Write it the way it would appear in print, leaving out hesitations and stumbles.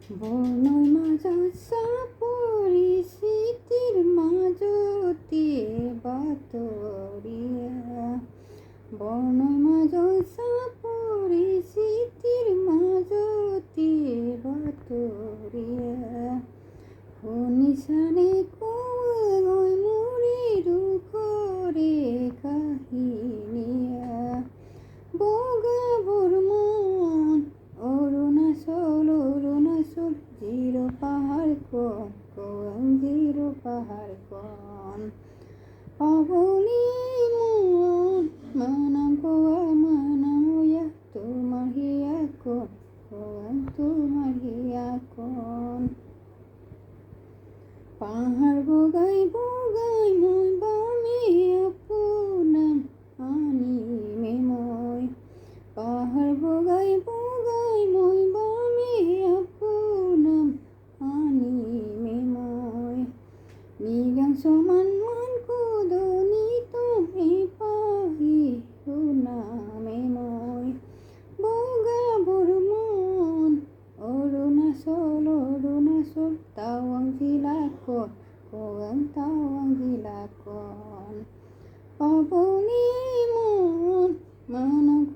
বনই মাজত চাপৰি স্মৃতিৰ মাজতে বাতৰিয়া বনই মাজত চাপৰি স্মৃতিৰ মাজতে বাতৰিয়া শুনিছানে কৈ মোৰে দুখৰে কাহিনীয়া বগাবৰ মন অৰুণাচল জিৰ' পাহাৰখন জিৰ' পাহাৰখন পাবলৈ মন মানাম মানাময়া তোমাৰ হিয়াখন তোমাৰ হিয়াখন পাহাৰ বগাই বগাই মই বামে আপোনাক আনিমে মই পাহাৰ বগাই বগাই মই বামে আপোনাক আনিমে মই মৃগাংশমান কুদনি তুমি পাহি শুনামে মই বগাবৰ মন অৰুণাচল টাৱাং জিলাখন টাৱাং জিলাখন পাবলৈ মন মানৱ